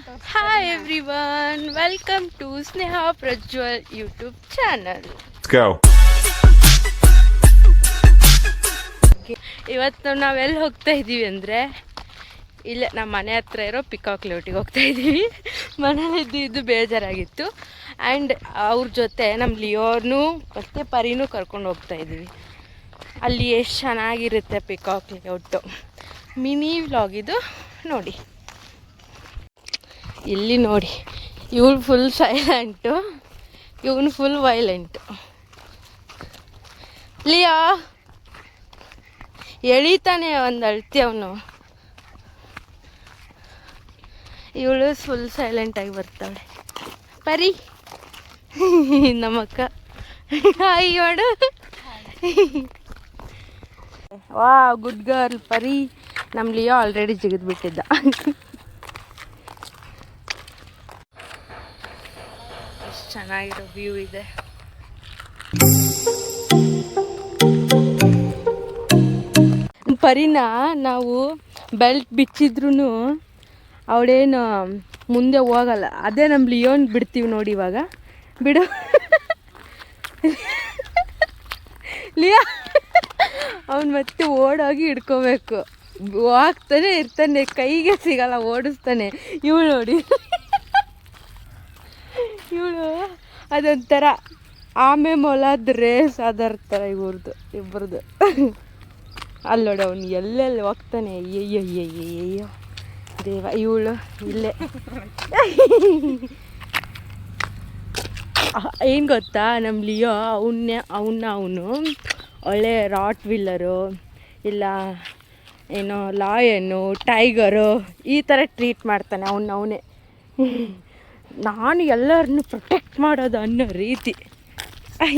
Hi everyone, welcome to Sneha Prajwal YouTube channel. Let's go. ಇವತ್ತು ನಾವೆಲ್ಲಿ ಹೋಗ್ತಾ ಇದ್ದೀವಿ ಅಂದರೆ ಇಲ್ಲೇ ನಮ್ಮ ಮನೆ ಹತ್ರ ಇರೋ ಪಿಕಾಕ್ ಲೇಔಟಿಗೆ ಹೋಗ್ತಾ ಇದ್ದೀವಿ. ಮನೇಲಿದ್ದು ಇದು ಬೇಜಾರಾಗಿತ್ತು ಆ್ಯಂಡ್ ಅವ್ರ ಜೊತೆ ನಮ್ಮ ಲಿಯೋನು ಮತ್ತು ಪರಿನೂ ಕರ್ಕೊಂಡು ಹೋಗ್ತಾ ಇದ್ದೀವಿ. ಅಲ್ಲಿ ಎಷ್ಟು ಚೆನ್ನಾಗಿರುತ್ತೆ ಪಿಕಾಕ್ ಲೇಔಟು. ಮಿನಿ ವ್ಲಾಗ್ ಇದು ನೋಡಿ. ಇಲ್ಲಿ ನೋಡಿ, ಇವಳು ಫುಲ್ ಸೈಲೆಂಟು, ಇವನು ಫುಲ್ ವೈಲೆಂಟು. ಲಿಯಾ ಎಳಿತಾನೆ ಒಂದು ಅಳ್ತಿ ಅವನು. ಇವಳು ಫುಲ್ ಸೈಲೆಂಟಾಗಿ ಬರ್ತಾಳೆ. ಪರಿ ನಮ್ಮಕ್ಕ ಅಯ್ಯೋಡು. ವಾ ಗುಡ್ ಗರ್ಲ್ ಪರಿ. ನಮ್ಮ ಲಿಯೋ ಆಲ್ರೆಡಿ ಜಿಗಿದ್ಬಿಟ್ಟಿದ್ದ. ಎಷ್ಟು ಚೆನ್ನಾಗಿರೋ ವ್ಯೂ ಇದೆ. ಪರಿನ ನಾವು ಬೆಲ್ಟ್ ಬಿಚ್ಚಿದ್ರೂ ಅವಳೇನು ಮುಂದೆ ಹೋಗಲ್ಲ. ಅದೇ ನಮ್ಮ ಲಿಯೋನ್ ಬಿಡ್ತೀವಿ ನೋಡಿ. ಇವಾಗ ಬಿಡು ಲಿಯಾ. ಅವನು ಮತ್ತೆ ಓಡೋಗಿ ಹಿಡ್ಕೋಬೇಕು. ಹೋಗ್ತಾನೆ ಇರ್ತಾನೆ, ಕೈಗೆ ಸಿಗಲ್ಲ, ಓಡಿಸ್ತಾನೆ. ಇವಳು ನೋಡಿ, ಇವಳು ಅದೊಂಥರ ಆಮೆ ಮೊಲದ ರೇಸ್ ಅದರ ಥರ ಇಬ್ಬರದು. ಅಲ್ಲೋಡ ಅವನು ಎಲ್ಲೆಲ್ಲಿ ಹೋಗ್ತಾನೆ. ಅಯ್ಯಯ್ಯಯ್ಯಯ್ಯೋ ದೇವ. ಇವಳು ಇಲ್ಲೇ ಏನು ಗೊತ್ತಾ, ನಮ್ಮ ಲಿಯೋ ಅವನು ಒಳ್ಳೆ ರಾಟ್ ವಿಲ್ಲರು ಇಲ್ಲ ಏನೋ ಲಾಯನು ಟೈಗರು ಈ ಥರ ಟ್ರೀಟ್ ಮಾಡ್ತಾನೆ ಅವನೇ. ನಾನು ಎಲ್ಲರನ್ನು ಪ್ರೊಟೆಕ್ಟ್ ಮಾಡೋದು ಅನ್ನೋ ರೀತಿ.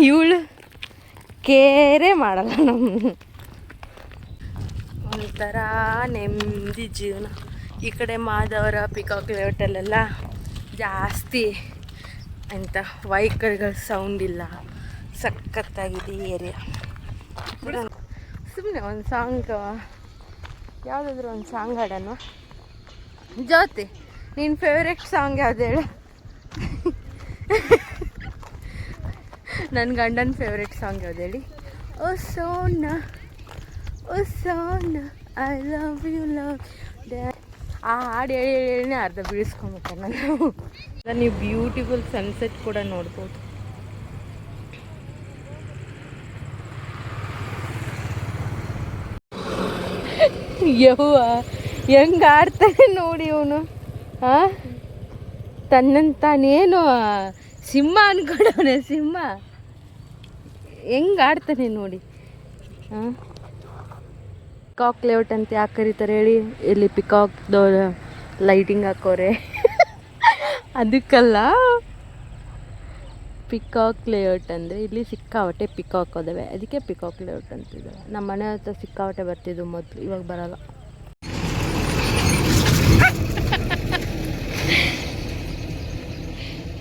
ಇವಳು ಕೇರೇ ಮಾಡಲ್ಲ. ನಮ್ಮ ಒಂಥರ ನೆಮ್ಮದಿ ಜೀವನ. ಈ ಕಡೆ ಮಾದವರ ಪಿಕಾಕ್ ಲೇಔಟಲ್ಲೆಲ್ಲ ಜಾಸ್ತಿ ಎಂಥ ವೆಹಿಕಲ್ಗಳ ಸೌಂಡ್ ಇಲ್ಲ. ಸಖತ್ತಾಗಿದೆ ಈ ಏರಿಯಾ. ಸುಮ್ಮನೆ ಒಂದು ಸಾಂಗ್, ಯಾವುದಾದ್ರೂ ಒಂದು ಸಾಂಗ್ ಹಾಡೋಣ. ಜ್ಯೋತಿ, ನಿನ್ನ ಫೇವ್ರೆಟ್ ಸಾಂಗ್ ಯಾವ್ದು ಹೇಳು? ನನ್ನ ಗಂಡನ ಫೇವ್ರೆಟ್ ಸಾಂಗ್ ಯಾವ್ದು ಹೇಳಿ? ಓ ಸೋನಾ ಓ ಸೋನಾ ಐ ಲವ್ ಯು ಲವ್. ಆ ಹಾಡು ಹೇಳಿ ಅರ್ಧ ಬೀಳಿಸ್ಕೊಂಬಿಟ್ಟೆ ನಾನು. ನೀವು ಬ್ಯೂಟಿಫುಲ್ ಸನ್ಸೆಟ್ ಕೂಡ ನೋಡ್ಬೋದು. ಯವ್ವ ಹೆಂಗೆ ಆಡ್ತಾನೆ ನೋಡಿ ಇವನು. ಹಾಂ, ತನ್ನಂತಾನೇನು ಸಿಂಹ ಅನ್ಕೊಂಡವನೆ. ಸಿಂಹ ಹೆಂಗೆ ಆಡ್ತಾನೆ ನೋಡಿ. ಹಾಂ, ಪಿಕಾಕ್ ಲೇಔಟ್ ಅಂತ ಯಾಕೆ ಕರೀತಾರೆ ಹೇಳಿ? ಇಲ್ಲಿ ಪಿಕಾಕ್ದವ್ರು ಲೈಟಿಂಗ್ ಹಾಕೋರೆ ಅದಕ್ಕಲ್ಲ. ಪಿಕಾಕ್ ಲೇಔಟ್ ಅಂದರೆ ಇಲ್ಲಿ ಸಿಕ್ಕಾವಟ್ಟೆ ಪಿಕಾಕ್ ಅದಾವೆ, ಅದಕ್ಕೆ ಪಿಕಾಕ್ ಲೇಔಟ್ ಅಂತಿದ್ದಾರೆ. ನಮ್ಮ ಮನೆ ಹತ್ರ ಸಿಕ್ಕಾವಟ್ಟೆ ಬರ್ತಿದ್ವು ಮೊದಲು, ಇವಾಗ ಬರಲ್ಲ.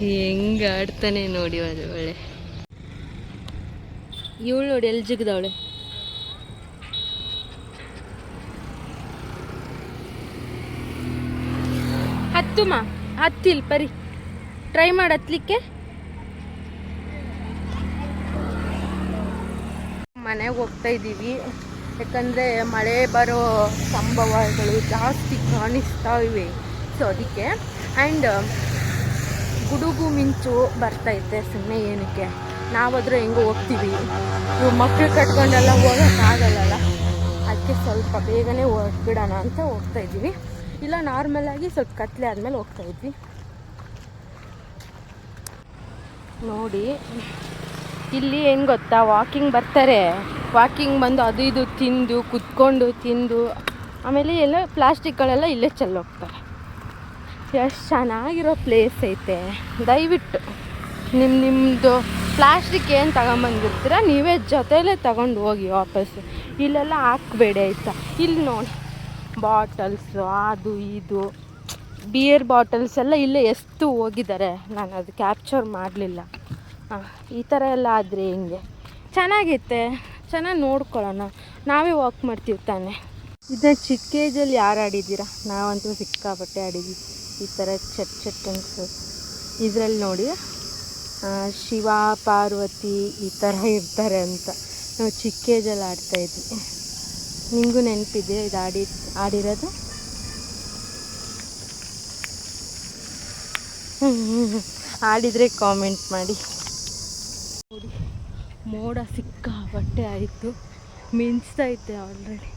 ಹೆಂಗೆ ಆಡ್ತಾನೆ ನೋಡಿ ಅದು ಒಳ್ಳೆ. ಇವಳು ನೋಡಿ ಎಲ್ಲಿ ಜಿಗಿದವಳೆ. ಹತ್ತುಮ್ಮ, ಹತ್ತಿಲ್ ಪರಿ, ಟ್ರೈ ಮಾಡಿ ಹತ್ತಲಿಕ್ಕೆ. ಮನೆಗೆ ಹೋಗ್ತಾ ಇದ್ದೀವಿ, ಯಾಕಂದರೆ ಮಳೆ ಬರೋ ಸಂಭವಗಳು ಜಾಸ್ತಿ ಕಾಣಿಸ್ತಾ ಇವೆ. ಸೊ ಅದಕ್ಕೆ. ಆ್ಯಂಡ್ ಗುಡುಗು ಮಿಂಚು ಬರ್ತೈತೆ. ಸುಮ್ಮನೆ ಏನಕ್ಕೆ, ನಾವಾದರೂ ಹೆಂಗೋ ಹೋಗ್ತೀವಿ, ಇವು ಮಕ್ಕಳು ಕಟ್ಕೊಂಡೆಲ್ಲ ಹೋಗೋಕ್ಕಾಗಲ್ಲ. ಅದಕ್ಕೆ ಸ್ವಲ್ಪ ಬೇಗನೆ ಹೋಗ್ಬಿಡೋಣ ಅಂತ ಹೋಗ್ತಾ ಇದ್ದೀವಿ. ಇಲ್ಲ ನಾರ್ಮಲಾಗಿ ಸ್ವಲ್ಪ ಕತ್ಲೆ ಆದಮೇಲೆ ಹೋಗ್ತಾಯಿದ್ವಿ. ನೋಡಿ ಇಲ್ಲಿ ಏನು ಗೊತ್ತಾ, ವಾಕಿಂಗ್ ಬರ್ತಾರೆ. ವಾಕಿಂಗ್ ಬಂದು ಅದು ಇದು ತಿಂದು ಕುತ್ಕೊಂಡು ತಿಂದು ಆಮೇಲೆ ಎಲ್ಲ ಪ್ಲಾಸ್ಟಿಕ್ಗಳೆಲ್ಲ ಇಲ್ಲೇ ಚೆಲ್ಲೋಗ್ತಾರೆ. ಎಷ್ಟು ಚೆನ್ನಾಗಿರೋ ಪ್ಲೇಸ್ ಐತೆ. ದಯವಿಟ್ಟು ನಿಮ್ಮದು ಪ್ಲಾಸ್ಟಿಕ್ ಏನು ತಗೊಂಬಂದಿರ್ತೀರ ನೀವೇ ಜೊತೆಲೇ ತಗೊಂಡು ಹೋಗಿ ವಾಪಸ್ಸು. ಇಲ್ಲೆಲ್ಲ ಹಾಕಬೇಡಿ ಆಯಿತಾ. ಇಲ್ಲಿ ನೋಡಿ ಬಾಟಲ್ಸು ಅದು ಇದು ಬಿಯರ್ ಬಾಟಲ್ಸ್ ಎಲ್ಲ ಇಲ್ಲೇ ಎಷ್ಟು ಹೋಗಿದ್ದಾರೆ. ನಾನು ಅದು ಕ್ಯಾಪ್ಚರ್ ಮಾಡಲಿಲ್ಲ. ಈ ಥರ ಎಲ್ಲ ಆದರೆ ಹೆಂಗೆ? ಚೆನ್ನಾಗೈತೆ, ಚೆನ್ನಾಗಿ ನೋಡ್ಕೊಳ್ಳೋಣ. ನಾವೇ ವಾಕ್ ಮಾಡ್ತೀವಿ ತಾನೆ. ಇದನ್ನ ಚಿಕ್ಕ ಏಜಲ್ಲಿ ಯಾರು ಆಡಿದ್ದೀರಾ? ನಾವಂತೂ ಸಿಕ್ಕಾಪಟ್ಟೆ ಆಡಿದ್ದೀವಿ. ಈ ಥರ ಚಟ್ ಅನ್ಸು. ಇದರಲ್ಲಿ ನೋಡಿ ಶಿವ ಪಾರ್ವತಿ ಈ ಥರ ಇರ್ತಾರೆ ಅಂತ ನಾವು ಚಿಕ್ಕ ಏಜಲ್ಲಿ ಆಡ್ತಾಯಿದ್ವಿ. ನಿಮಗೂ ನೆನಪಿದೆ ಇದು ಆಡಿರೋದು? ಆಡಿದರೆ ಕಾಮೆಂಟ್ ಮಾಡಿ. ನೋಡಿ ಮೋಡ ಸಿಕ್ಕಾಪಟ್ಟೆ ಆಯಿತು, ಮಿಂಚ್ತೈತೆ ಆಲ್ರೆಡಿ.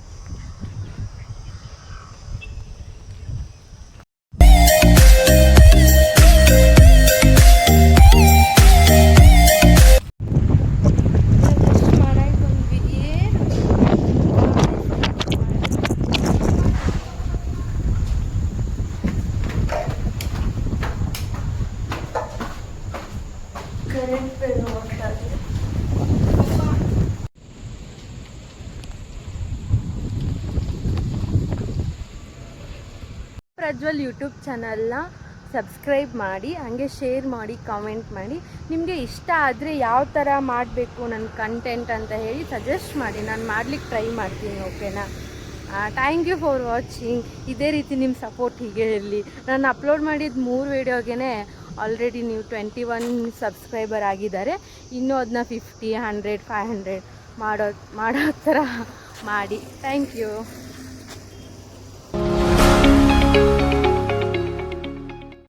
ಪ್ರಜ್ವಲ್ ಯೂಟ್ಯೂಬ್ ಚಾನಲ್ನ ಸಬ್ಸ್ಕ್ರೈಬ್ ಮಾಡಿ, ಹಾಗೆ ಶೇರ್ ಮಾಡಿ, ಕಾಮೆಂಟ್ ಮಾಡಿ. ನಿಮಗೆ ಇಷ್ಟ ಆದರೆ ಯಾವ ಥರ ಮಾಡಬೇಕು ನನ್ನ ಕಂಟೆಂಟ್ ಅಂತ ಹೇಳಿ ಸಜೆಸ್ಟ್ ಮಾಡಿ, ನಾನು ಮಾಡ್ಲಿಕ್ಕೆ ಟ್ರೈ ಮಾಡ್ತೀನಿ. ಓಕೆನಾ? Thank you for watching. ಇದೇ ರೀತಿ ನಿಮ್ಮ ಸಪೋರ್ಟ್ ಹೀಗೆ ಇರಲಿ. ನಾನು ಅಪ್ಲೋಡ್ ಮಾಡಿದ 3 ವೀಡಿಯೋಗೆ ಆಲ್ರೆಡಿ ನೀವು 21 ಸಬ್ಸ್ಕ್ರೈಬರ್ ಆಗಿದ್ದಾರೆ. ಇನ್ನೂ ಅದನ್ನ 50, 100, 500 ಮಾಡೋ ಥರ ಮಾಡಿ. Thank you.